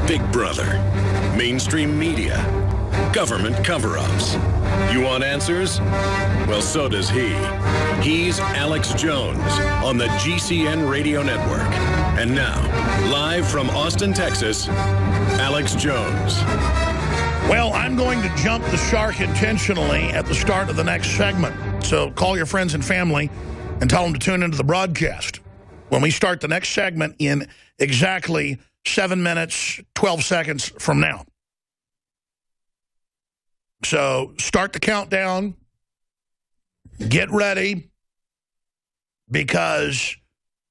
Big Brother, mainstream media, government cover-ups. You want answers? Well, so does he. He's Alex Jones on the GCN Radio Network. And now, live from Austin, Texas, Alex Jones. Well, I'm going to jump the shark intentionally at the start of the next segment. So call your friends and family and tell them to tune into the broadcast when we start the next segment in exactly 7 minutes, 12 seconds from now. So start the countdown. Get ready, because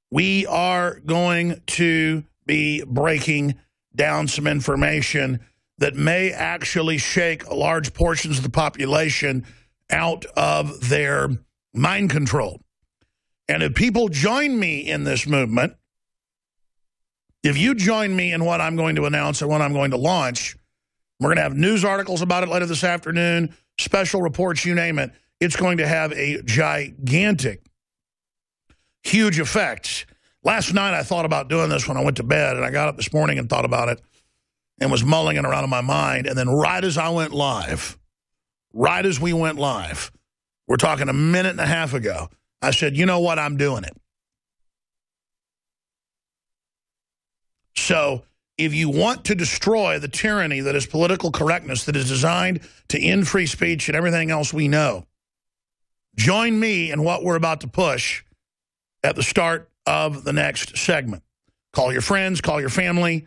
we are going to be breaking down some information that may actually shake large portions of the population out of their mind control. And if people join me in this movement, if you join me in what I'm going to announce and what I'm going to launch, we're going to have news articles about it later this afternoon, special reports, you name it. It's going to have a gigantic, huge effect. Last night I thought about doing this when I went to bed, and I got up this morning and thought about it and was mulling it around in my mind. And then right as I went live, right as we went live, we're talking a minute and a half ago, I said, you know what, I'm doing it. So if you want to destroy the tyranny that is political correctness, that is designed to end free speech and everything else we know, join me in what we're about to push at the start of the next segment. Call your friends, call your family.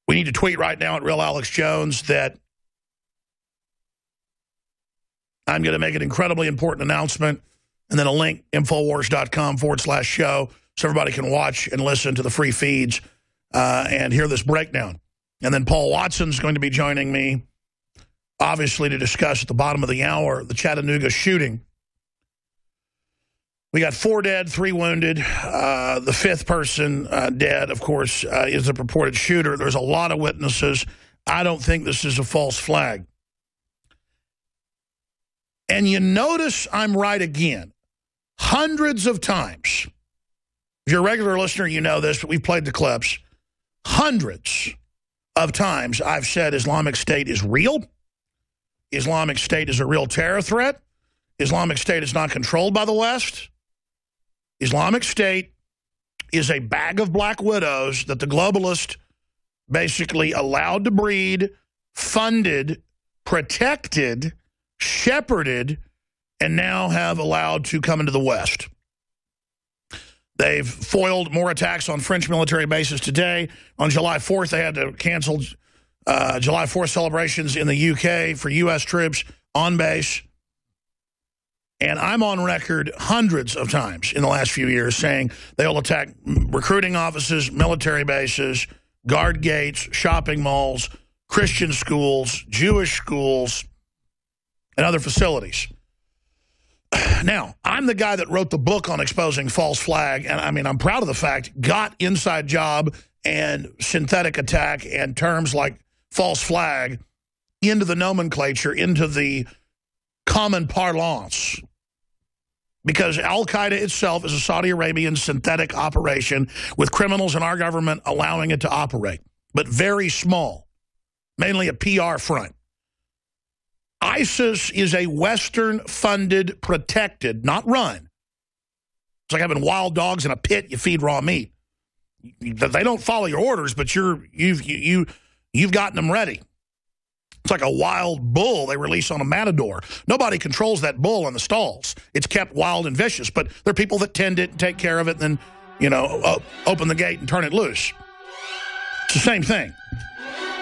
We need to tweet right now at Real Alex Jones that I'm going to make an incredibly important announcement, and then a link, Infowars.com/show, so everybody can watch and listen to the free feeds and hear this breakdown. And then Paul Watson's going to be joining me, obviously, to discuss at the bottom of the hour the Chattanooga shooting. We got 4 dead, 3 wounded. The 5th person dead, of course, is the purported shooter. There's a lot of witnesses. I don't think this is a false flag. And you notice I'm right again. Hundreds of times. If you're a regular listener, you know this, but we've played the clips. Hundreds of times I've said Islamic State is real. Islamic State is a real terror threat. Islamic State is not controlled by the West. Islamic State is a bag of black widows that the globalists basically allowed to breed, funded, protected, shepherded, and now have allowed to come into the West. They've foiled more attacks on French military bases today. On July 4th, they had to cancel July 4th celebrations in the UK for U.S. troops on base. And I'm on record hundreds of times in the last few years saying they'll attack recruiting offices, military bases, guard gates, shopping malls, Christian schools, Jewish schools, and other facilities. Now, I'm the guy that wrote the book on exposing false flag, and I mean, I'm proud of the fact, got inside job and synthetic attack and terms like false flag into the nomenclature, into the common parlance, because Al-Qaeda itself is a Saudi Arabian synthetic operation with criminals in our government allowing it to operate, but very small, mainly a PR front. ISIS is a Western-funded, protected, not run. It's like having wild dogs in a pit you feed raw meat. They don't follow your orders, but you've gotten them ready. It's like a wild bull they release on a matador. Nobody controls that bull in the stalls. It's kept wild and vicious, but there are people that tend it and take care of it and then, you know, open the gate and turn it loose. It's the same thing.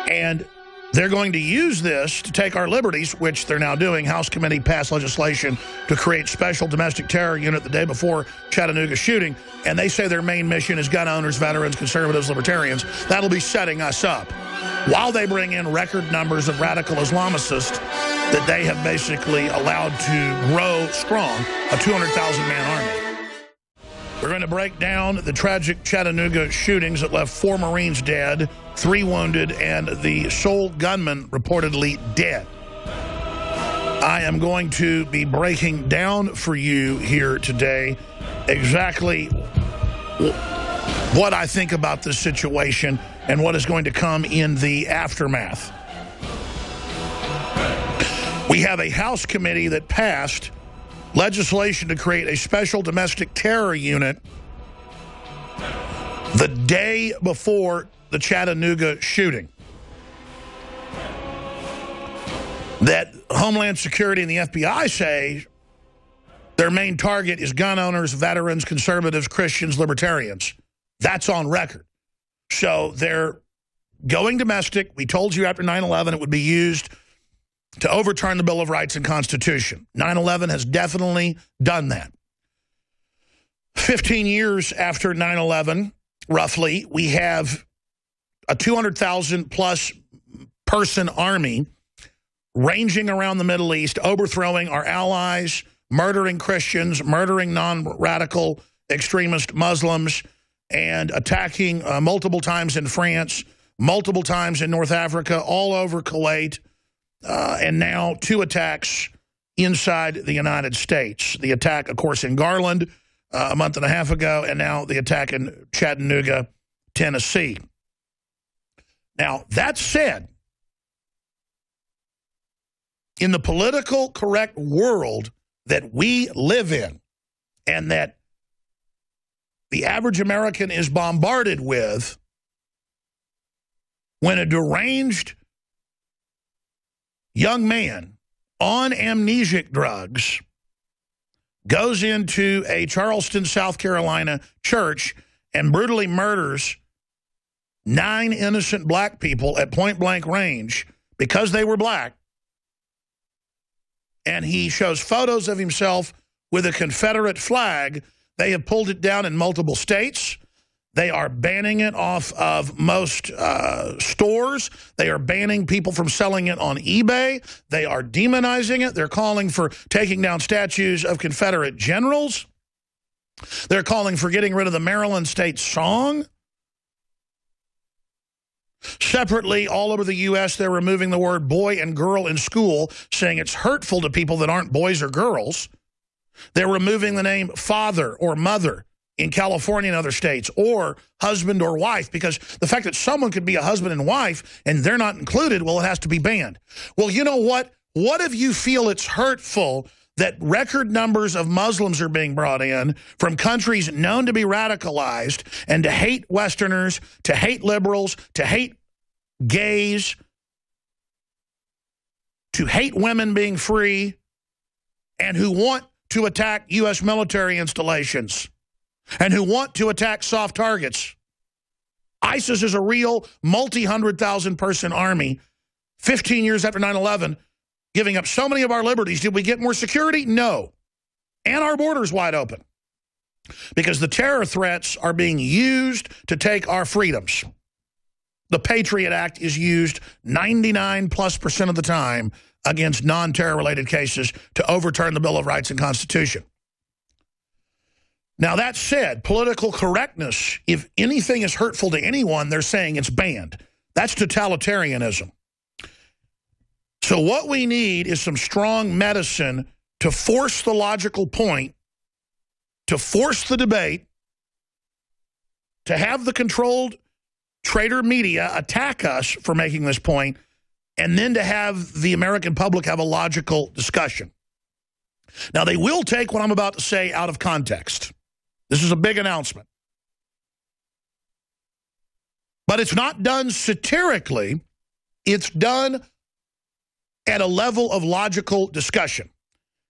And they're going to use this to take our liberties, which they're now doing. House committee passed legislation to create special domestic terror unit the day before Chattanooga shooting, and they say their main mission is gun owners, veterans, conservatives, libertarians. That'll be setting us up while they bring in record numbers of radical Islamicists that they have basically allowed to grow strong, a 200,000-man army. We're going to break down the tragic Chattanooga shootings that left 4 Marines dead, 3 wounded, and the sole gunman reportedly dead. I am going to be breaking down for you here today exactly what I think about this situation and what is going to come in the aftermath. We have a House committee that passed legislation to create a special domestic terror unit the day before the Chattanooga shooting. That Homeland Security and the FBI say their main target is gun owners, veterans, conservatives, Christians, libertarians. That's on record. So they're going domestic. We told you after 9/11 it would be used to overturn the Bill of Rights and Constitution. 9/11 has definitely done that. 15 years after 9/11, roughly, we have a 200,000-plus person army ranging around the Middle East, overthrowing our allies, murdering Christians, murdering non-radical extremist Muslims, and attacking multiple times in France, multiple times in North Africa, all over Kuwait, and now 2 attacks inside the United States. The attack, of course, in Garland a month and a half ago, and now the attack in Chattanooga, Tennessee. Now, that said, in the political correct world that we live in and that the average American is bombarded with, when a deranged young man on amnesic drugs goes into a Charleston, South Carolina church and brutally murders 9 innocent black people at point-blank range because they were black, and he shows photos of himself with a Confederate flag, they have pulled it down in multiple states. They are banning it off of most stores. They are banning people from selling it on eBay. They are demonizing it. They're calling for taking down statues of Confederate generals. They're calling for getting rid of the Maryland State Song. Separately, all over the U.S., they're removing the word boy and girl in school, saying it's hurtful to people that aren't boys or girls. They're removing the name father or mother in California and other states, or husband or wife, because the fact that someone could be a husband and wife and they're not included, well, it has to be banned. Well, you know what? What if you feel it's hurtful that record numbers of Muslims are being brought in from countries known to be radicalized and to hate Westerners, to hate liberals, to hate gays, to hate women being free, and who want to attack U.S. military installations and who want to attack soft targets? ISIS is a real multi-100,000 person army 15 years after 9/11, giving up so many of our liberties. Did we get more security? No. And our borders wide open. Because the terror threats are being used to take our freedoms. The Patriot Act is used 99+% of the time against non-terror-related cases to overturn the Bill of Rights and Constitution. Now, that said, political correctness, if anything is hurtful to anyone, they're saying it's banned. That's totalitarianism. So what we need is some strong medicine to force the logical point, to force the debate, to have the controlled traitor media attack us for making this point, and then to have the American public have a logical discussion. Now, they will take what I'm about to say out of context. This is a big announcement. But it's not done satirically. It's done at a level of logical discussion.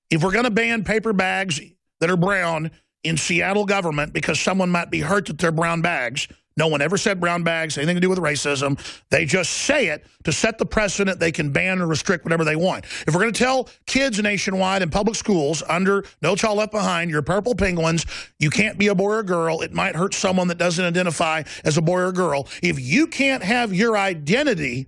If we're going to ban paper bags that are brown in Seattle government because someone might be hurt that they're brown bags, no one ever said brown bags, anything to do with racism. They just say it to set the precedent they can ban or restrict whatever they want. If we're going to tell kids nationwide in public schools under No Child Left Behind, you're purple penguins, you can't be a boy or girl, it might hurt someone that doesn't identify as a boy or girl. If you can't have your identity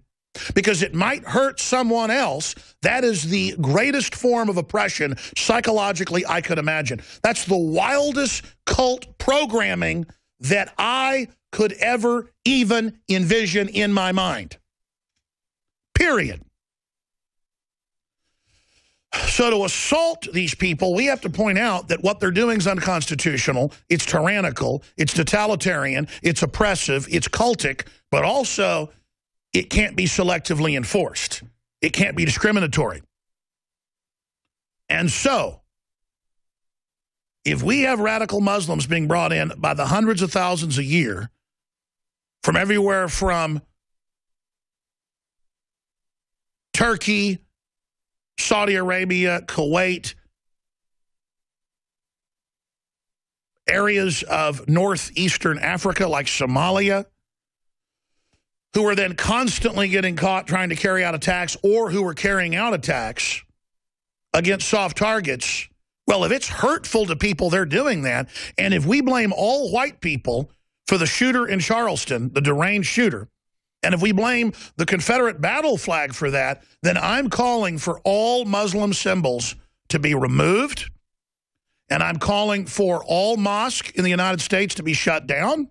because it might hurt someone else, that is the greatest form of oppression psychologically I could imagine. That's the wildest cult programming that I could ever even envision in my mind. Period. So to assault these people, we have to point out that what they're doing is unconstitutional, it's tyrannical, it's totalitarian, it's oppressive, it's cultic, but also it can't be selectively enforced. It can't be discriminatory. And so, if we have radical Muslims being brought in by the hundreds of thousands a year from everywhere from Turkey, Saudi Arabia, Kuwait, areas of northeastern Africa like Somalia, who are then constantly getting caught trying to carry out attacks or who are carrying out attacks against soft targets. Well, if it's hurtful to people, they're doing that. And if we blame all white people for the shooter in Charleston, the deranged shooter, and if we blame the Confederate battle flag for that, then I'm calling for all Muslim symbols to be removed. And I'm calling for all mosques in the United States to be shut down.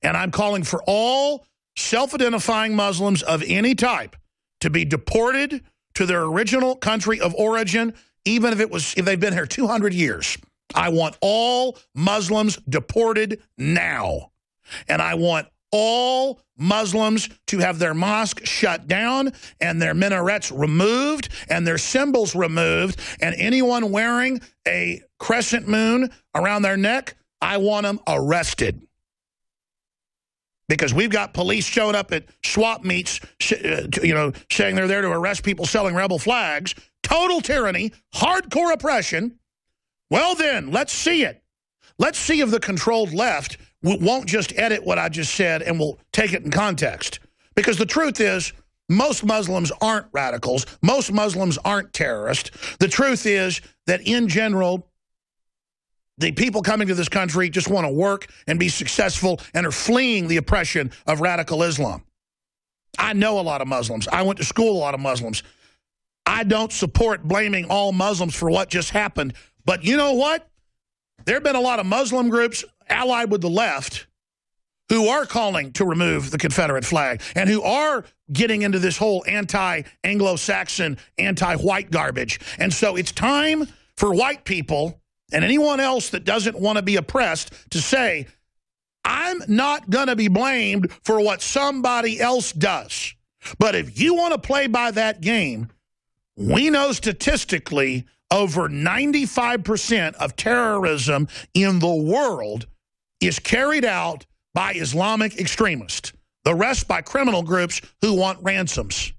And I'm calling for all self-identifying Muslims of any type to be deported to their original country of origin, even if they've been here 200 years. I want all Muslims deported now. And I want all Muslims to have their mosque shut down and their minarets removed and their symbols removed, and anyone wearing a crescent moon around their neck, I want them arrested. Because we've got police showing up at swap meets, saying they're there to arrest people selling rebel flags. Total tyranny, hardcore oppression. Well then, let's see it. Let's see if the controlled left won't just edit what I just said and will take it in context. Because the truth is, most Muslims aren't radicals. Most Muslims aren't terrorists. The truth is that in general, the people coming to this country just want to work and be successful and are fleeing the oppression of radical Islam. I know a lot of Muslims. I went to school with a lot of Muslims. I don't support blaming all Muslims for what just happened. But you know what? There have been a lot of Muslim groups allied with the left who are calling to remove the Confederate flag and who are getting into this whole anti-Anglo-Saxon, anti-white garbage. And so it's time for white people and anyone else that doesn't want to be oppressed to say, I'm not going to be blamed for what somebody else does. But if you want to play by that game, we know statistically over 95% of terrorism in the world is carried out by Islamic extremists. The rest by criminal groups who want ransoms.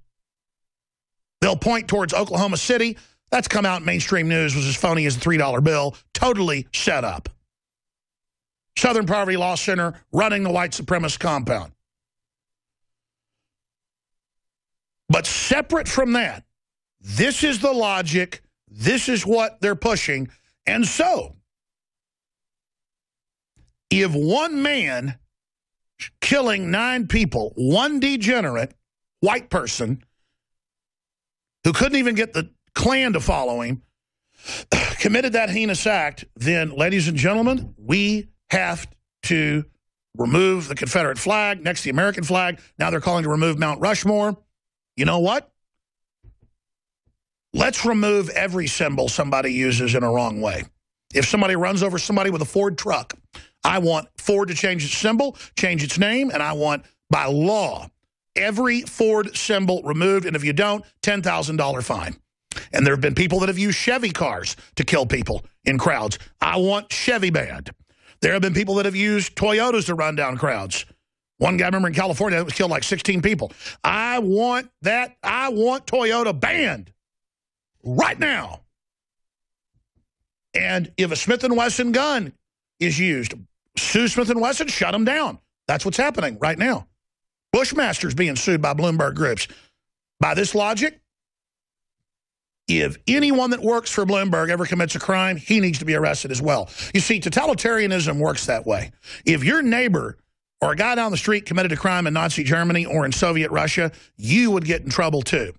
They'll point towards Oklahoma City. That's come out in mainstream news, was as phony as a $3 bill. Totally set up. Southern Poverty Law Center running the white supremacist compound. But separate from that, this is the logic. This is what they're pushing. And so, if one man killing 9 people, one degenerate white person who couldn't even get the Klan to follow him, committed that heinous act, then, ladies and gentlemen, we have to remove the Confederate flag next to the American flag. Now they're calling to remove Mount Rushmore. You know what? Let's remove every symbol somebody uses in a wrong way. If somebody runs over somebody with a Ford truck, I want Ford to change its symbol, change its name, and I want, by law, every Ford symbol removed. And if you don't, $10,000 fine. And there have been people that have used Chevy cars to kill people in crowds. I want Chevy banned. There have been people that have used Toyotas to run down crowds. One guy, I remember in California, that was killed like 16 people. I want that. I want Toyota banned right now. And if a Smith & Wesson gun is used, sue Smith & Wesson, shut them down. That's what's happening right now. Bushmaster's being sued by Bloomberg groups. By this logic, if anyone that works for Bloomberg ever commits a crime, he needs to be arrested as well. You see, totalitarianism works that way. If your neighbor or a guy down the street committed a crime in Nazi Germany or in Soviet Russia, you would get in trouble too.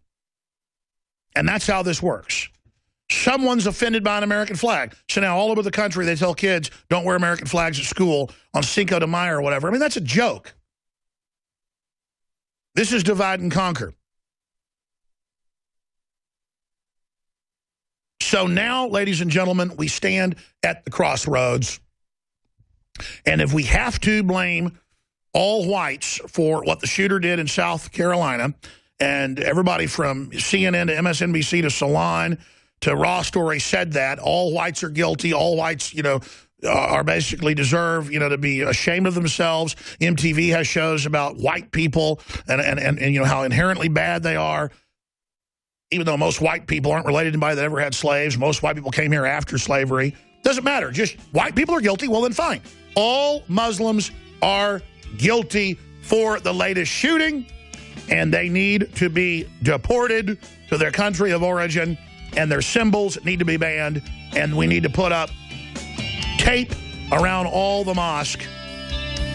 And that's how this works. Someone's offended by an American flag. So now all over the country they tell kids, don't wear American flags at school on Cinco de Mayo or whatever. I mean, that's a joke. This is divide and conquer. So now, ladies and gentlemen, we stand at the crossroads. And if we have to blame all whites for what the shooter did in South Carolina, and everybody from CNN to MSNBC to Salon to Raw Story said that, all whites are guilty, all whites, are basically deserve, to be ashamed of themselves. MTV has shows about white people and how inherently bad they are. Even though most white people aren't related to anybody that ever had slaves, most white people came here after slavery. Doesn't matter. Just white people are guilty. Well, then fine. All Muslims are guilty for the latest shooting, and they need to be deported to their country of origin, and their symbols need to be banned, and we need to put up tape around all the mosque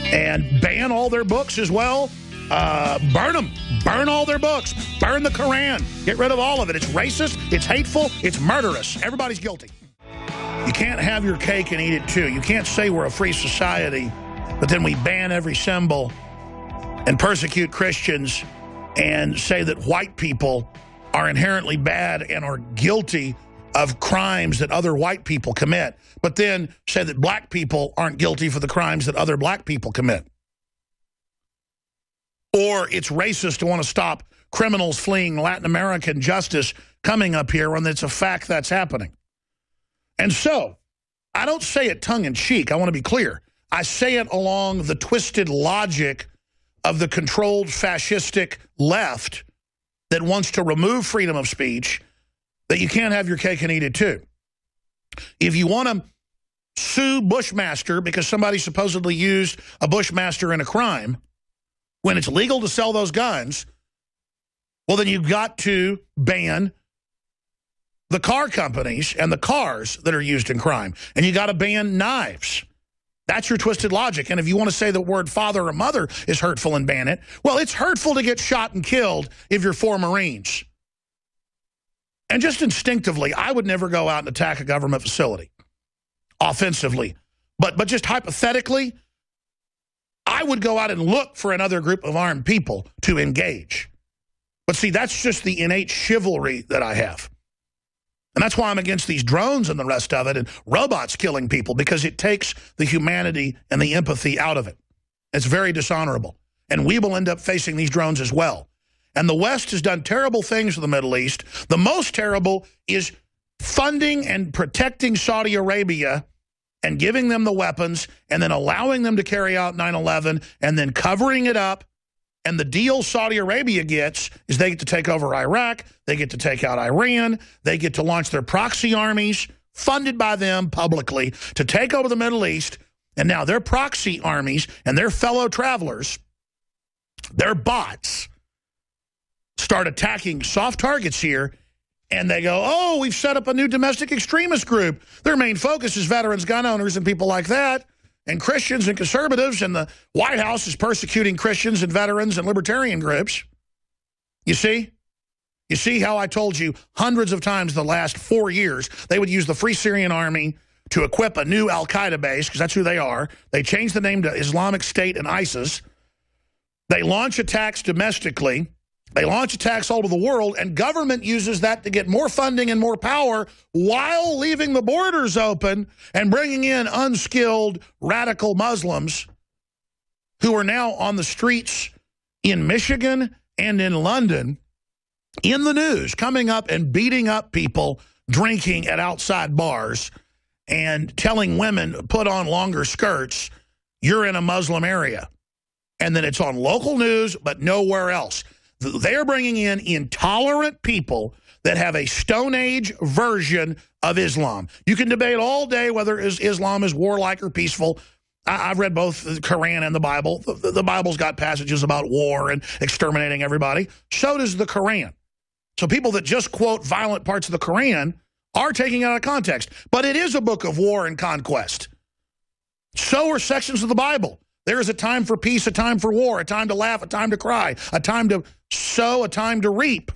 and ban all their books as well. Burn them. Burn all their books. Burn the Quran. Get rid of all of it. It's racist. It's hateful. It's murderous. Everybody's guilty. You can't have your cake and eat it too. You can't say we're a free society, but then we ban every symbol and persecute Christians and say that white people are inherently bad and are guilty of crimes that other white people commit, but then say that black people aren't guilty for the crimes that other black people commit. Or it's racist to want to stop criminals fleeing Latin American justice coming up here when it's a fact that's happening. And so, I don't say it tongue-in-cheek, I want to be clear. I say it along the twisted logic of the controlled fascistic left that wants to remove freedom of speech, that you can't have your cake and eat it too. If you want to sue Bushmaster because somebody supposedly used a Bushmaster in a crime, when it's legal to sell those guns, well, then you've got to ban the car companies and the cars that are used in crime. And you got to ban knives. That's your twisted logic. And if you want to say the word father or mother is hurtful and ban it, well, it's hurtful to get shot and killed if you're for Marines. And just instinctively, I would never go out and attack a government facility offensively. But just hypothetically, I would go out and look for another group of armed people to engage. But see, that's just the innate chivalry that I have. And that's why I'm against these drones and the rest of it and robots killing people, because it takes the humanity and the empathy out of it. It's very dishonorable. And we will end up facing these drones as well. And the West has done terrible things to the Middle East. The most terrible is funding and protecting Saudi Arabia and giving them the weapons and then allowing them to carry out 9/11 and then covering it up. And the deal Saudi Arabia gets is they get to take over Iraq, they get to take out Iran, they get to launch their proxy armies funded by them publicly to take over the Middle East. And now their proxy armies and their fellow travelers, their bots, start attacking soft targets here, and they go, oh, we've set up a new domestic extremist group. Their main focus is veterans, gun owners, and people like that, and Christians and conservatives, and the White House is persecuting Christians and veterans and libertarian groups. You see? You see how I told you hundreds of times the last 4 years they would use the Free Syrian Army to equip a new al-Qaeda base, because that's who they are. They changed the name to Islamic State and ISIS. They launch attacks domestically. They launch attacks all over the world, and government uses that to get more funding and more power while leaving the borders open and bringing in unskilled radical Muslims who are now on the streets in Michigan and in London in the news, coming up and beating up people drinking at outside bars and telling women, put on longer skirts, you're in a Muslim area. And then it's on local news, but nowhere else. They're bringing in intolerant people that have a Stone Age version of Islam. You can debate all day whether Islam is warlike or peaceful. I've read both the Quran and the Bible. The Bible's got passages about war and exterminating everybody. So does the Quran. So people that just quote violent parts of the Quran are taking it out of context. But it is a book of war and conquest. So are sections of the Bible. There is a time for peace, a time for war, a time to laugh, a time to cry, a time to sow, a time to reap.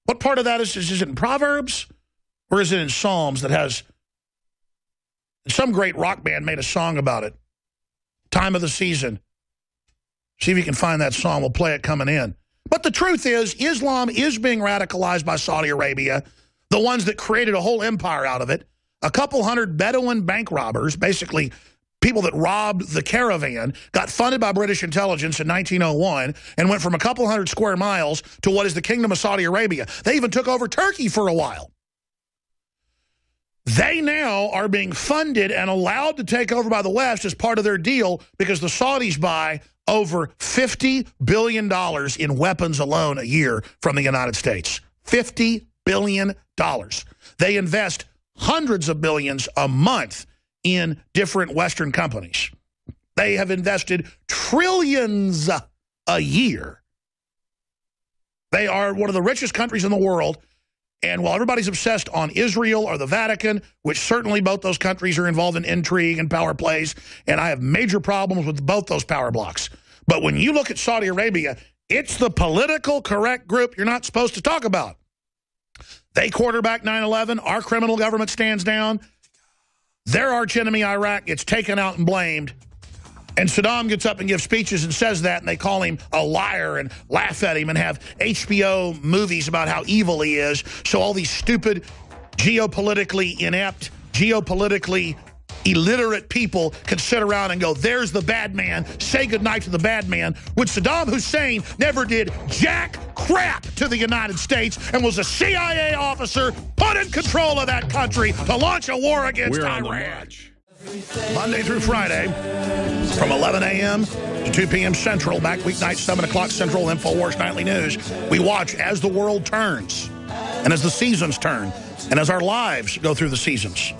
What part of that is it in Proverbs? Or is it in Psalms that has... Some great rock band made a song about it. Time of the season. See if you can find that song. We'll play it coming in. But the truth is, Islam is being radicalized by Saudi Arabia, the ones that created a whole empire out of it. A couple hundred Bedouin bank robbers, basically people that robbed the caravan, got funded by British intelligence in 1901 and went from a couple hundred square miles to what is the Kingdom of Saudi Arabia. They even took over Turkey for a while. They now are being funded and allowed to take over by the West as part of their deal because the Saudis buy over $50 billion in weapons alone a year from the United States. $50 billion. They invest hundreds of billions a month in different Western companies. They have invested trillions a year. They are one of the richest countries in the world. And while everybody's obsessed on Israel or the Vatican, which certainly both those countries are involved in intrigue and power plays, and I have major problems with both those power blocks. But when you look at Saudi Arabia, it's the political correct group you're not supposed to talk about. They quarterback 9/11. Our criminal government stands down. Their archenemy, Iraq, gets taken out and blamed. And Saddam gets up and gives speeches and says that, and they call him a liar and laugh at him and have HBO movies about how evil he is. So all these stupid, geopolitically inept, geopolitically illiterate people can sit around and go, there's the bad man, say goodnight to the bad man, when Saddam Hussein never did jack crap to the United States and was a CIA officer put in control of that country to launch a war against Iran. Monday through Friday from 11 a.m. to 2 p.m. Central, back weeknights, 7 o'clock Central, InfoWars Nightly News. We watch as the world turns and as the seasons turn and as our lives go through the seasons.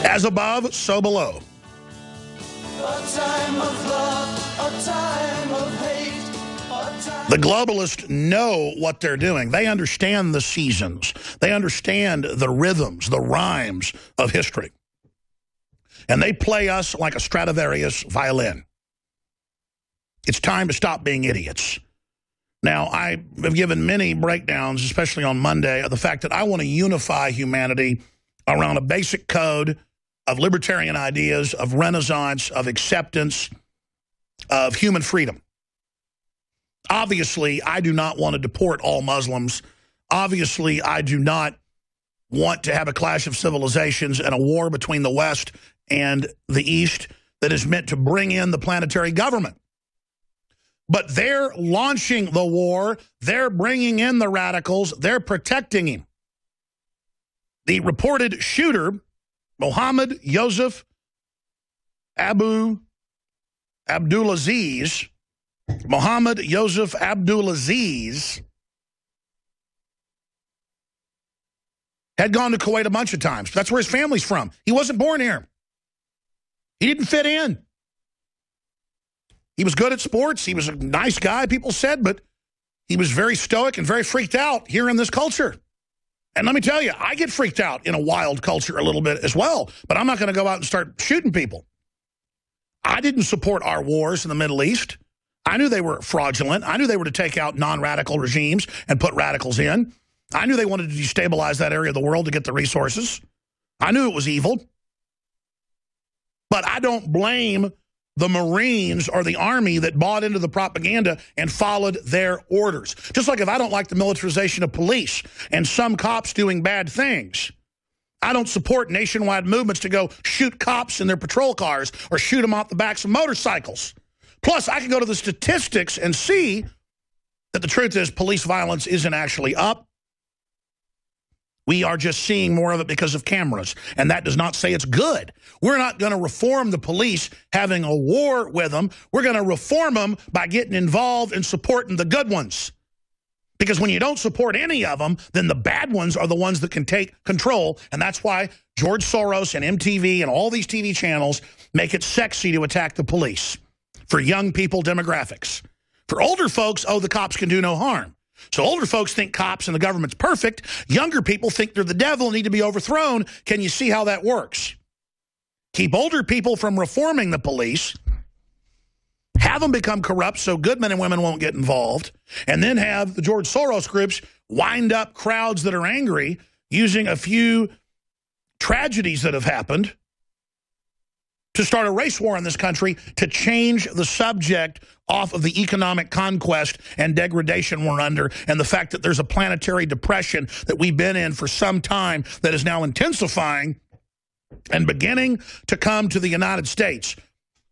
As above, so below. The globalists know what they're doing. They understand the seasons. They understand the rhythms, the rhymes of history. And they play us like a Stradivarius violin. It's time to stop being idiots. Now, I have given many breakdowns, especially on Monday, of the fact that I want to unify humanity around a basic code of libertarian ideas, of renaissance, of acceptance, of human freedom. Obviously, I do not want to deport all Muslims. Obviously, I do not want to have a clash of civilizations and a war between the West and the East that is meant to bring in the planetary government. But they're launching the war. They're bringing in the radicals. They're protecting him. The reported shooter, Mohammed Yusuf Abdulaziz, Mohammed Yusuf Abdulaziz, had gone to Kuwait a bunch of times. That's where his family's from. He wasn't born here. He didn't fit in. He was good at sports. He was a nice guy, people said, but he was very stoic and very freaked out here in this culture. And let me tell you, I get freaked out in a wild culture a little bit as well, but I'm not going to go out and start shooting people. I didn't support our wars in the Middle East. I knew they were fraudulent. I knew they were to take out non-radical regimes and put radicals in. I knew they wanted to destabilize that area of the world to get the resources. I knew it was evil. But I don't blame the Marines or the Army that bought into the propaganda and followed their orders. Just like if I don't like the militarization of police and some cops doing bad things, I don't support nationwide movements to go shoot cops in their patrol cars or shoot them off the backs of motorcycles. Plus, I can go to the statistics and see that the truth is police violence isn't actually up. We are just seeing more of it because of cameras, and that does not say it's good. We're not going to reform the police having a war with them. We're going to reform them by getting involved and supporting the good ones. Because when you don't support any of them, then the bad ones are the ones that can take control, and that's why George Soros and MTV and all these TV channels make it sexy to attack the police for young people demographics. For older folks, oh, the cops can do no harm. So older folks think cops and the government's perfect. Younger people think they're the devil and need to be overthrown. Can you see how that works? Keep older people from reforming the police, have them become corrupt so good men and women won't get involved, and then have the George Soros groups wind up crowds that are angry using a few tragedies that have happened to start a race war in this country to change the subject off of the economic conquest and degradation we're under, and the fact that there's a planetary depression that we've been in for some time that is now intensifying and beginning to come to the United States.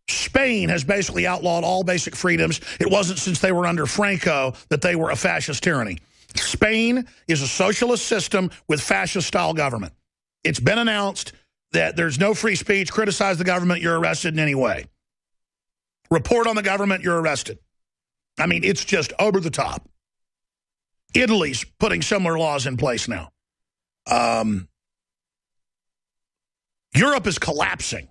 Spain has basically outlawed all basic freedoms. It wasn't since they were under Franco that they were a fascist tyranny. Spain is a socialist system with fascist-style government. It's been announced that there's no free speech. Criticize the government, you're arrested in any way. Report on the government, you're arrested. I mean, it's just over the top. Italy's putting similar laws in place now. Europe is collapsing.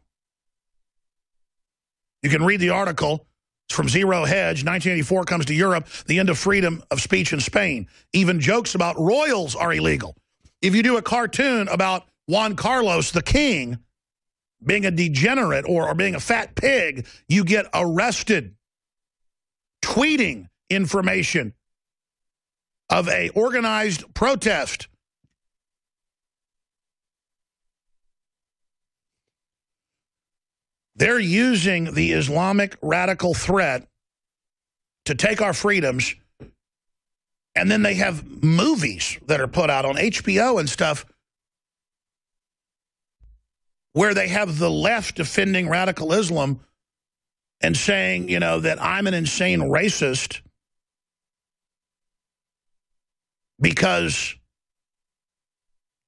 You can read the article. It's from Zero Hedge. 1984 comes to Europe, the end of freedom of speech in Spain. Even jokes about royals are illegal. If you do a cartoon about Juan Carlos, the king, being a degenerate or being a fat pig, you get arrested. Tweeting information of a organized protest. They're using the Islamic radical threat to take our freedoms, and then they have movies that are put out on HBO and stuff where they have the left defending radical Islam and saying, you know, that I'm an insane racist because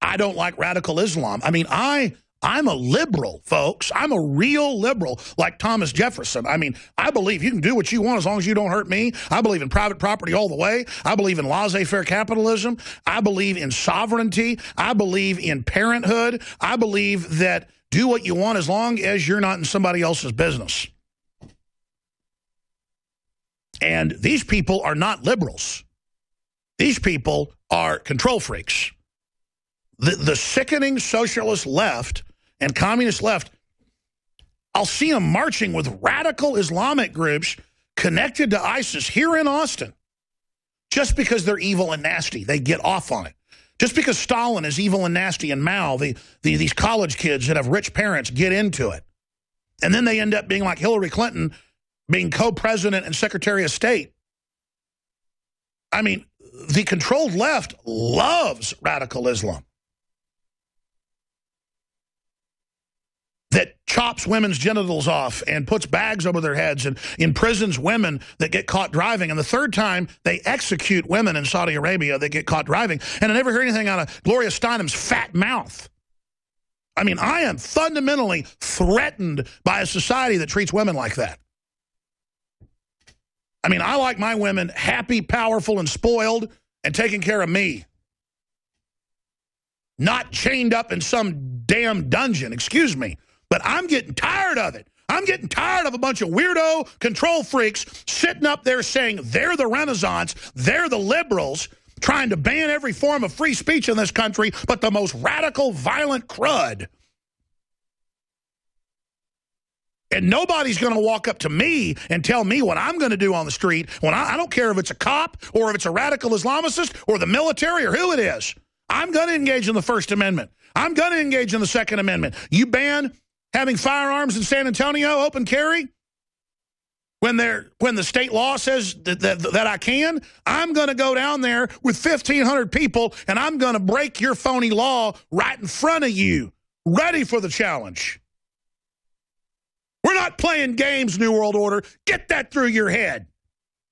I don't like radical Islam. I mean, I'm a liberal, folks. I'm a real liberal, like Thomas Jefferson. I mean, I believe you can do what you want as long as you don't hurt me. I believe in private property all the way. I believe in laissez-faire capitalism. I believe in sovereignty. I believe in parenthood. I believe that do what you want as long as you're not in somebody else's business. And these people are not liberals. These people are control freaks. The sickening socialist left and communist left, I'll see them marching with radical Islamic groups connected to ISIS here in Austin. Just because they're evil and nasty, they get off on it. Just because Stalin is evil and nasty and Mao, these college kids that have rich parents get into it. And then they end up being like Hillary Clinton, being co-president and secretary of state. I mean, the controlled left loves radical Islam. That chops women's genitals off and puts bags over their heads and imprisons women that get caught driving. And the third time, they execute women in Saudi Arabia that get caught driving. And I never hear anything out of Gloria Steinem's fat mouth. I mean, I am fundamentally threatened by a society that treats women like that. I mean, I like my women happy, powerful, and spoiled and taking care of me. Not chained up in some damn dungeon, excuse me. But I'm getting tired of it. I'm getting tired of a bunch of weirdo control freaks sitting up there saying they're the Renaissance, they're the liberals, trying to ban every form of free speech in this country, but the most radical, violent crud. And nobody's going to walk up to me and tell me what I'm going to do on the street. When I don't care if it's a cop or if it's a radical Islamicist or the military or who it is. I'm going to engage in the First Amendment. I'm going to engage in the Second Amendment. You ban having firearms in San Antonio, open carry, when the state law says that I can, I'm going to go down there with 1,500 people, and I'm going to break your phony law right in front of you, ready for the challenge. We're not playing games, New World Order. Get that through your head.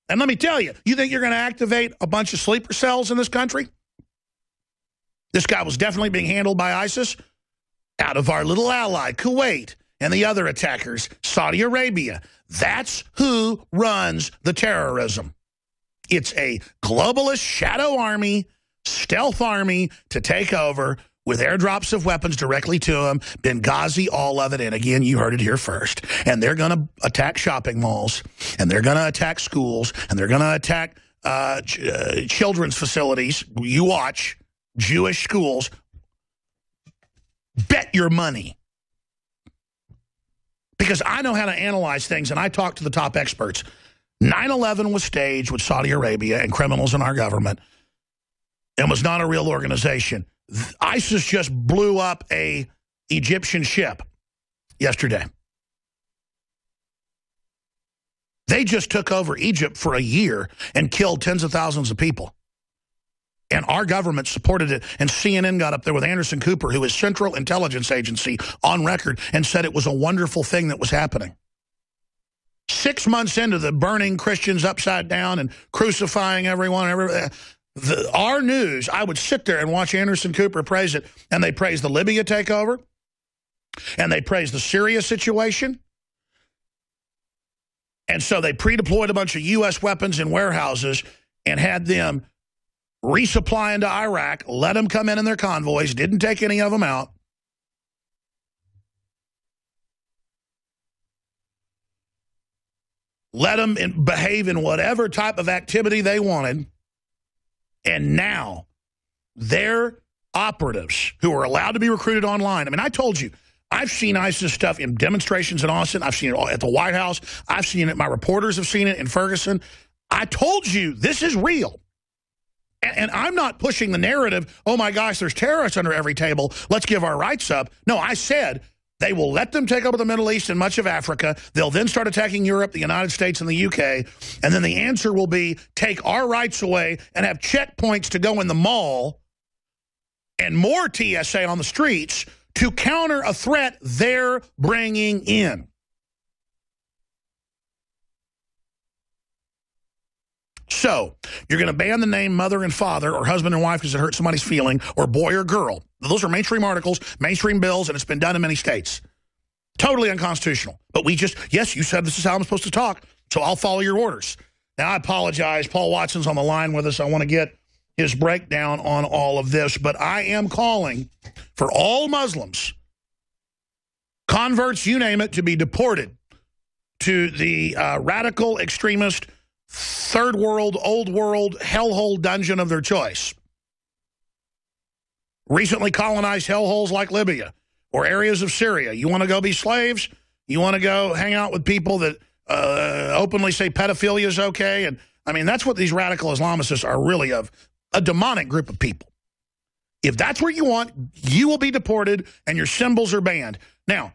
And let me tell you, you think you're going to activate a bunch of sleeper cells in this country? This guy was definitely being handled by ISIS out of our little ally, Kuwait, and the other attackers, Saudi Arabia. That's who runs the terrorism. It's a globalist shadow army, stealth army to take over with airdrops of weapons directly to them. Benghazi, all of it. And again, you heard it here first. And they're going to attack shopping malls, and they're going to attack schools, and they're going to attack children's facilities. You watch. Jewish schools. Bet your money. Because I know how to analyze things, and I talk to the top experts. 9/11 was staged with Saudi Arabia and criminals in our government and was not a real organization. ISIS just blew up a Egyptian ship yesterday. They just took over Egypt for a year and killed tens of thousands of people. And our government supported it, and CNN got up there with Anderson Cooper, who is Central Intelligence Agency, on record, and said it was a wonderful thing that was happening. 6 months into the burning Christians upside down and crucifying everyone, our news, I would sit there and watch Anderson Cooper praise it, and they praised the Libya takeover, and they praised the Syria situation. And so they pre-deployed a bunch of U.S. weapons in warehouses and had them resupply into Iraq, let them come in their convoys, didn't take any of them out. Let them behave in whatever type of activity they wanted. And now their operatives who are allowed to be recruited online. I mean, I told you, I've seen ISIS stuff in demonstrations in Austin. I've seen it at the White House. I've seen it. My reporters have seen it in Ferguson. I told you this is real. And I'm not pushing the narrative, oh, my gosh, there's terrorists under every table. Let's give our rights up. No, I said they will let them take over the Middle East and much of Africa. They'll then start attacking Europe, the United States, and the UK. And then the answer will be take our rights away and have checkpoints to go in the mall and more TSA on the streets to counter a threat they're bringing in. So, you're going to ban the name mother and father or husband and wife because it hurts somebody's feeling, or boy or girl. Those are mainstream articles, mainstream bills, and it's been done in many states. Totally unconstitutional. But we just, yes, you said this is how I'm supposed to talk, so I'll follow your orders. Now, I apologize. Paul Watson's on the line with us. I want to get his breakdown on all of this. But I am calling for all Muslims, converts, you name it, to be deported to the radical extremist third world, old world, hellhole dungeon of their choice. Recently colonized hellholes like Libya or areas of Syria. You want to go be slaves? You want to go hang out with people that openly say pedophilia is okay? And I mean, that's what these radical Islamists are really of, a demonic group of people. If that's what you want, you will be deported and your symbols are banned. Now,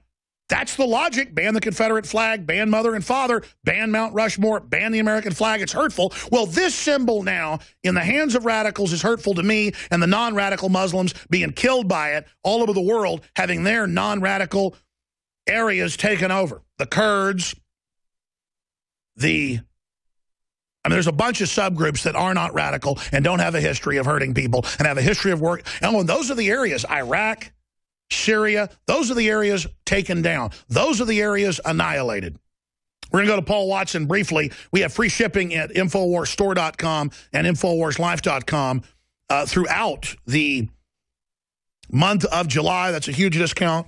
that's the logic. Ban the Confederate flag, ban mother and father, ban Mount Rushmore, ban the American flag. It's hurtful. Well, this symbol now in the hands of radicals is hurtful to me and the non-radical Muslims being killed by it all over the world, having their non-radical areas taken over. The Kurds, there's a bunch of subgroups that are not radical and don't have a history of hurting people and have a history of work. And those are the areas, Iraq, Syria, those are the areas taken down. Those are the areas annihilated. We're going to go to Paul Watson briefly. We have free shipping at InfoWarsStore.com and InfoWarsLife.com throughout the month of July. That's a huge discount.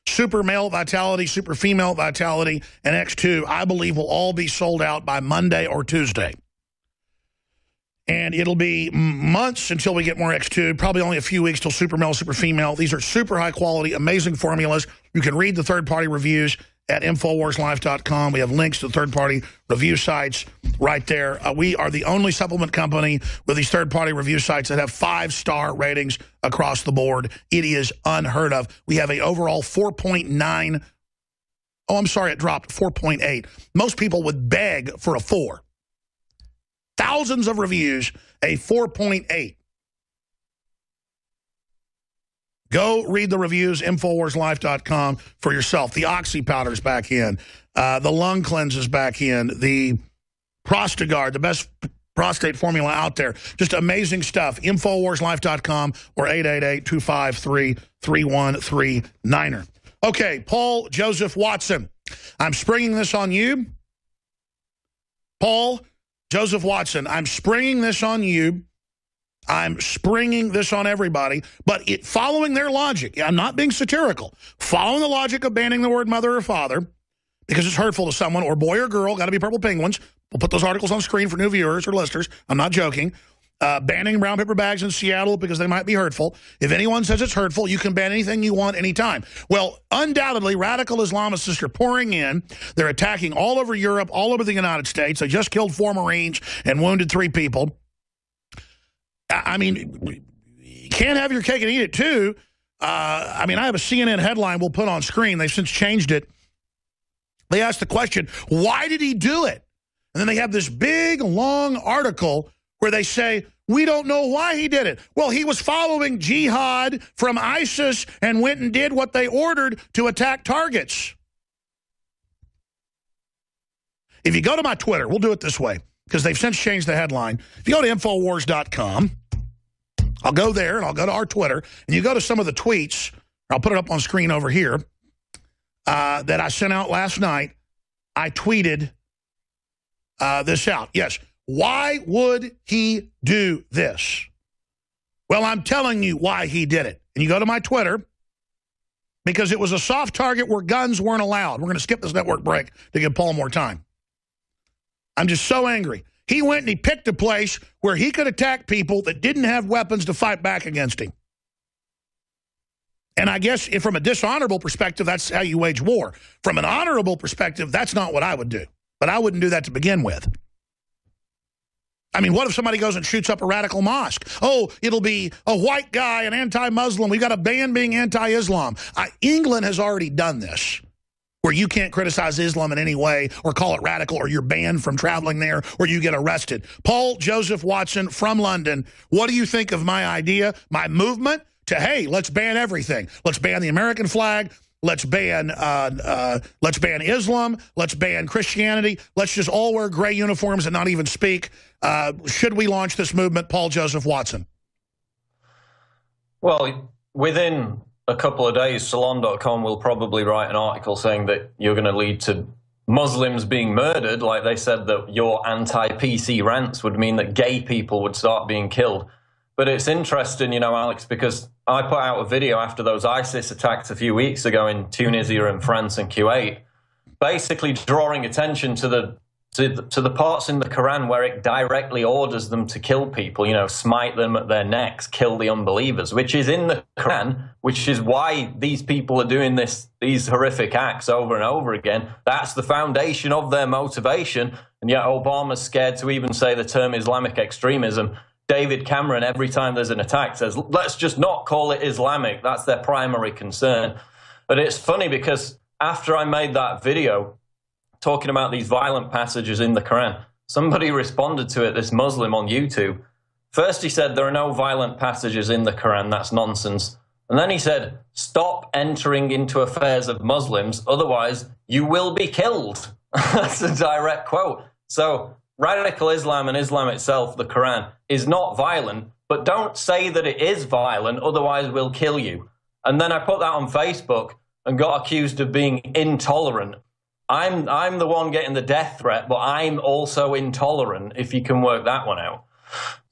Super Male Vitality, Super Female Vitality, and X2, I believe, will all be sold out by Monday or Tuesday. And it'll be months until we get more X2, probably only a few weeks till Super Male, Super Female. These are super high quality, amazing formulas. You can read the third-party reviews at InfoWarsLife.com. We have links to third-party review sites right there. We are the only supplement company with these third-party review sites that have 5-star ratings across the board. It is unheard of. We have an overall 4.9. Oh, I'm sorry, it dropped 4.8. Most people would beg for a 4. Thousands of reviews, a 4.8. Go read the reviews, InfoWarsLife.com for yourself. The Oxy powder's back in. The lung cleanse is back in. The Prostagard, the best prostate formula out there. Just amazing stuff. InfoWarsLife.com or 888-253-3139. Okay, Paul Joseph Watson. I'm springing this on you. Paul Joseph Watson, I'm springing this on you. I'm springing this on everybody, but following their logic. I'm not being satirical. Following the logic of banning the word mother or father because it's hurtful to someone, or boy or girl, got to be purple penguins. We'll put those articles on screen for new viewers or listeners. I'm not joking. Banning brown paper bags in Seattle because they might be hurtful. If anyone says it's hurtful, you can ban anything you want anytime. Well, undoubtedly, radical Islamists are pouring in. They're attacking all over Europe, all over the United States. They just killed 4 Marines and wounded 3 people. I mean, you can't have your cake and eat it, too. I mean, I have a CNN headline we'll put on screen. They've since changed it. They asked the question, why did he do it? And then they have this big, long article where they say, we don't know why he did it. Well, he was following jihad from ISIS and went and did what they ordered to attack targets. If you go to my Twitter, we'll do it this way, because they've since changed the headline. If you go to Infowars.com, I'll go there and I'll go to our Twitter, and you go to some of the tweets, I'll put it up on screen over here, that I sent out last night. I tweeted this out. Yes. Why would he do this? Well, I'm telling you why he did it. And you go to my Twitter, because it was a soft target where guns weren't allowed. We're going to skip this network break to give Paul more time. I'm just so angry. He went and he picked a place where he could attack people that didn't have weapons to fight back against him. And I guess if from a dishonorable perspective, that's how you wage war. From an honorable perspective, that's not what I would do. But I wouldn't do that to begin with. I mean, what if somebody goes and shoots up a radical mosque? Oh, it'll be a white guy, an anti-Muslim. We got to ban being anti-Islam. England has already done this, where you can't criticize Islam in any way or call it radical, or you're banned from traveling there, or you get arrested. Paul Joseph Watson from London, what do you think of my idea, my movement to, hey, let's ban everything. Let's ban the American flag. Let's ban Islam. Let's ban Christianity. Let's just all wear gray uniforms and not even speak. Should we launch this movement, Paul Joseph Watson? Well, within a couple of days, Salon.com will probably write an article saying that you're going to lead to Muslims being murdered. Like they said that your anti-PC rants would mean that gay people would start being killed. But it's interesting, you know, Alex, because I put out a video after those ISIS attacks a few weeks ago in Tunisia and France and Kuwait, basically drawing attention to the parts in the Quran where it directly orders them to kill people, you know, smite them at their necks, kill the unbelievers, which is in the Quran, which is why these people are doing these horrific acts over and over again. That's the foundation of their motivation. And yet Obama's scared to even say the term Islamic extremism. David Cameron, every time there's an attack, says, let's just not call it Islamic. That's their primary concern. But it's funny because after I made that video talking about these violent passages in the Quran, somebody responded to it, this Muslim on YouTube. First he said, there are no violent passages in the Quran, that's nonsense. And then he said, stop entering into affairs of Muslims, otherwise you will be killed. That's a direct quote. So radical Islam and Islam itself, the Quran, is not violent, but don't say that it is violent, otherwise we'll kill you. And then I put that on Facebook and got accused of being intolerant. I'm the one getting the death threat, but I'm also intolerant, if you can work that one out.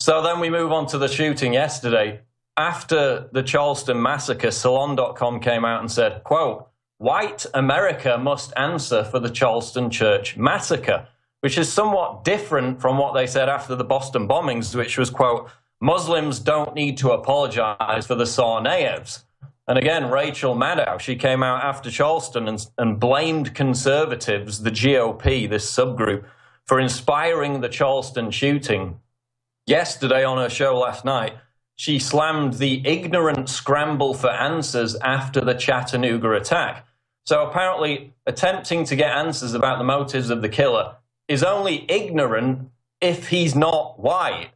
So then we move on to the shooting yesterday. After the Charleston massacre, Salon.com came out and said, quote, white America must answer for the Charleston church massacre, which is somewhat different from what they said after the Boston bombings, which was, quote, Muslims don't need to apologize for the Tsarnaevs. And again, Rachel Maddow, she came out after Charleston and blamed conservatives, the GOP, this subgroup, for inspiring the Charleston shooting. Yesterday on her show last night, she slammed the ignorant scramble for answers after the Chattanooga attack. So apparently attempting to get answers about the motives of the killer is only ignorant if he's not white.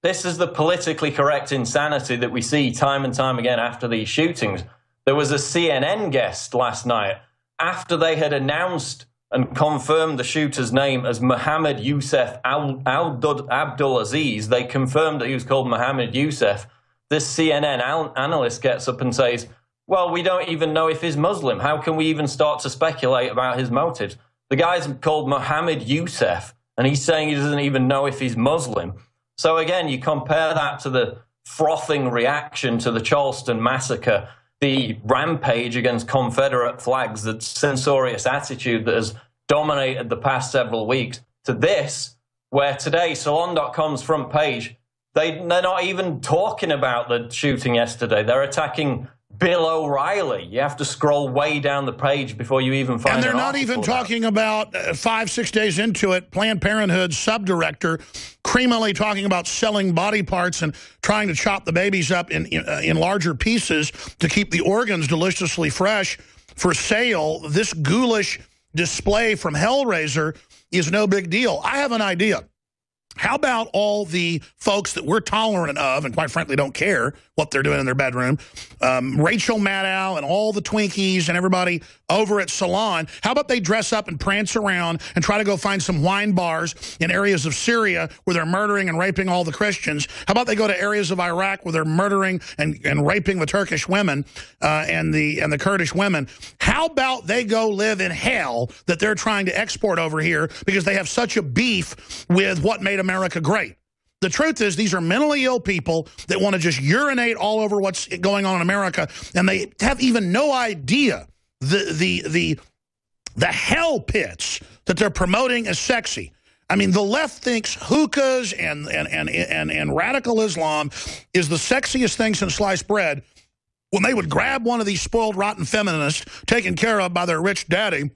This is the politically correct insanity that we see time and time again after these shootings. There was a CNN guest last night after they had announced and confirmed the shooter's name as Mohammed Youssef Abdulaziz. They confirmed that he was called Mohammed Youssef. This CNN analyst gets up and says, well, we don't even know if he's Muslim. How can we even start to speculate about his motives? The guy's called Mohammed Youssef, and he's saying he doesn't even know if he's Muslim. So again, you compare that to the frothing reaction to the Charleston massacre, the rampage against Confederate flags, the censorious attitude that has dominated the past several weeks, to this, where today, Salon.com's front page, they're not even talking about the shooting yesterday. They're attacking Bill O'Reilly. You have to scroll way down the page before you even find. And they're not even talking about 5-6 days into it, Planned Parenthood subdirector creamily talking about selling body parts and trying to chop the babies up in larger pieces to keep the organs deliciously fresh for sale. This ghoulish display from Hellraiser is no big deal. I have an idea. How about all the folks that we're tolerant of and quite frankly don't care what they're doing in their bedroom, Rachel Maddow and all the Twinkies and everybody over at Salon, how about they dress up and prance around and try to go find some wine bars in areas of Syria where they're murdering and raping all the Christians? How about they go to areas of Iraq where they're murdering and raping the Turkish women and the Kurdish women? How about they go live in hell that they're trying to export over here because they have such a beef with what made America great? The truth is these are mentally ill people that want to just urinate all over what's going on in America, and they have even no idea the hell pits that they're promoting as sexy. I mean, the left thinks hookahs and radical Islam is the sexiest thing since sliced bread, when they would grab one of these spoiled, rotten feminists taken care of by their rich daddy,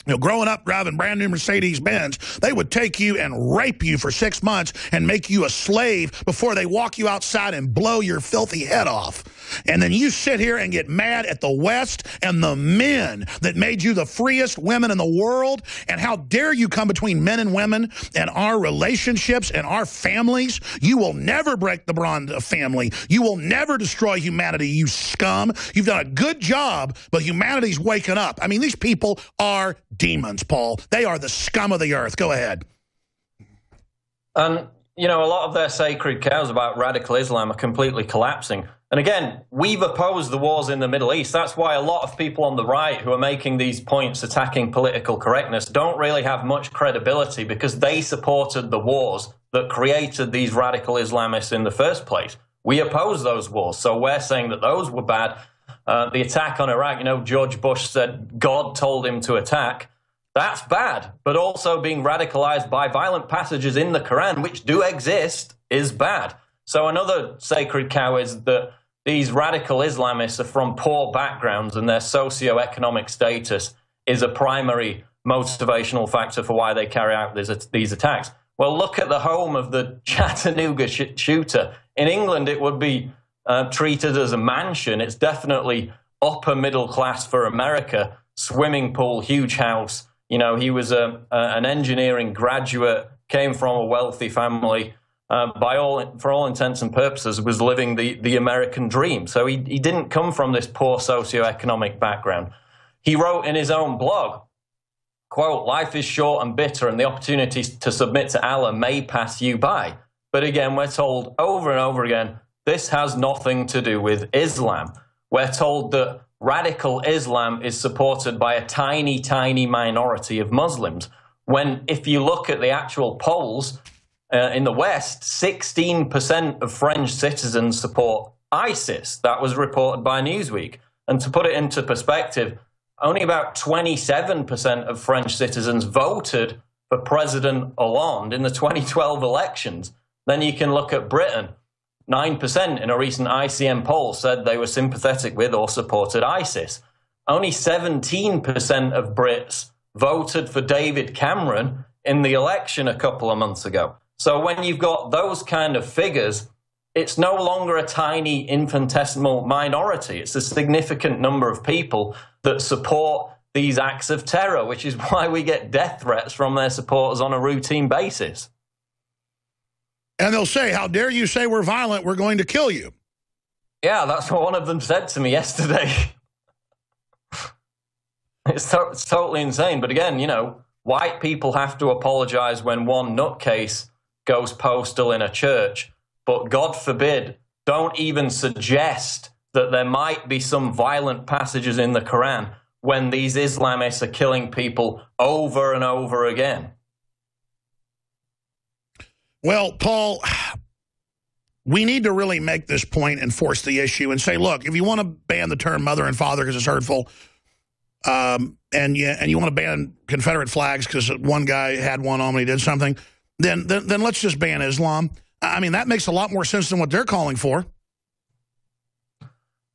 you know, growing up driving brand new Mercedes-Benz, they would take you and rape you for 6 months and make you a slave before they walk you outside and blow your filthy head off. And then you sit here and get mad at the West and the men that made you the freest women in the world. And how dare you come between men and women and our relationships and our families? You will never break the bond of family. You will never destroy humanity, you scum. You've done a good job, but humanity's waking up. I mean, these people are demons, Paul. They are the scum of the earth. Go ahead. And, you know, a lot of their sacred cows about radical Islam are completely collapsing. And again, we've opposed the wars in the Middle East. That's why a lot of people on the right who are making these points attacking political correctness don't really have much credibility, because they supported the wars that created these radical Islamists in the first place. We oppose those wars, so we're saying that those were bad. The attack on Iraq, you know, George Bush said God told him to attack. That's bad. But also being radicalized by violent passages in the Quran, which do exist, is bad. So another sacred cow is that these radical Islamists are from poor backgrounds, and their socioeconomic status is a primary motivational factor for why they carry out these attacks. Well, look at the home of the Chattanooga shooter. In England, it would be treated as a mansion. It's definitely upper middle class for America. Swimming pool, huge house. You know, he was an engineering graduate, came from a wealthy family. For all intents and purposes, was living the American dream. So he didn't come from this poor socioeconomic background. He wrote in his own blog, quote, "Life is short and bitter, and the opportunity to submit to Allah may pass you by." But again, we're told over and over again, this has nothing to do with Islam. We're told that radical Islam is supported by a tiny, tiny minority of Muslims, when if you look at the actual polls, in the West, 16% of French citizens support ISIS. That was reported by Newsweek. And to put it into perspective, only about 27% of French citizens voted for President Hollande in the 2012 elections. Then you can look at Britain. 9% in a recent ICM poll said they were sympathetic with or supported ISIS. Only 17% of Brits voted for David Cameron in the election a couple of months ago. So when you've got those kind of figures, it's no longer a tiny infinitesimal minority. It's a significant number of people that support these acts of terror, which is why we get death threats from their supporters on a routine basis. And they'll say, "How dare you say we're violent, we're going to kill you." Yeah, that's what one of them said to me yesterday. It's totally insane. But again, you know, white people have to apologize when one nutcase goes postal in a church, but God forbid, don't even suggest that there might be some violent passages in the Quran when these Islamists are killing people over and over again. Well, Paul, we need to really make this point and force the issue and say, look, if you want to ban the term mother and father because it's hurtful, and you want to ban Confederate flags because one guy had one on when he did something, then let's just ban Islam. I mean, that makes a lot more sense than what they're calling for.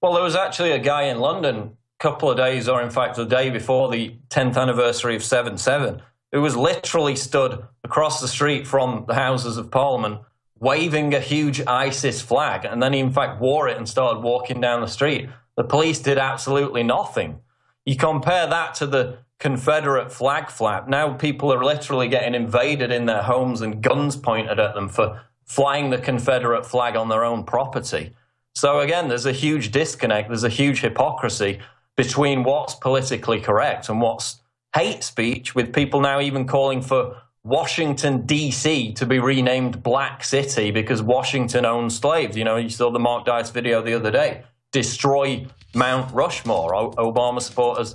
Well, there was actually a guy in London a couple of days, or in fact the day before the 10th anniversary of 7/7, who was literally stood across the street from the Houses of Parliament waving a huge ISIS flag, and then he in fact wore it and started walking down the street. The police did absolutely nothing. You compare that to the Confederate flag flap. Now people are literally getting invaded in their homes and guns pointed at them for flying the Confederate flag on their own property. So again, there's a huge disconnect. There's a huge hypocrisy between what's politically correct and what's hate speech, with people now even calling for Washington, D.C. to be renamed Black City because Washington owned slaves. You know, you saw the Mark Dice video the other day. Destroy Mount Rushmore. Obama supporters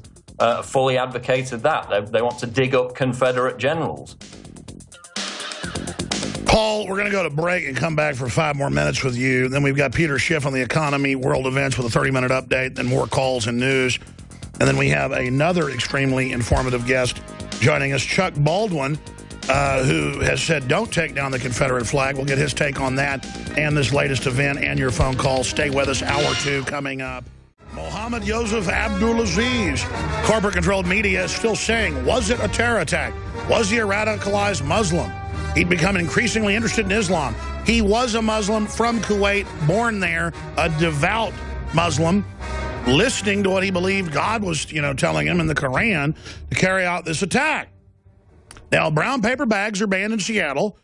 fully advocated that. They want to dig up Confederate generals. Paul, we're going to go to break and come back for 5 more minutes with you. Then we've got Peter Schiff on the economy, world events with a 30-minute update, then more calls and news. And then we have another extremely informative guest joining us, Chuck Baldwin, who has said don't take down the Confederate flag. We'll get his take on that and this latest event and your phone call. Stay with us. Hour 2 coming up. Mohammed Yusuf Abdulaziz. Corporate-controlled media is still saying, was it a terror attack? Was he a radicalized Muslim? He'd become increasingly interested in Islam. He was a Muslim from Kuwait, born there, a devout Muslim, listening to what he believed God was, telling him in the Quran to carry out this attack. Now, brown paper bags are banned in Seattle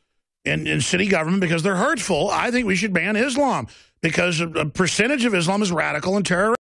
in city government because they're hurtful. I think we should ban Islam because a percentage of Islam is radical and terrorist.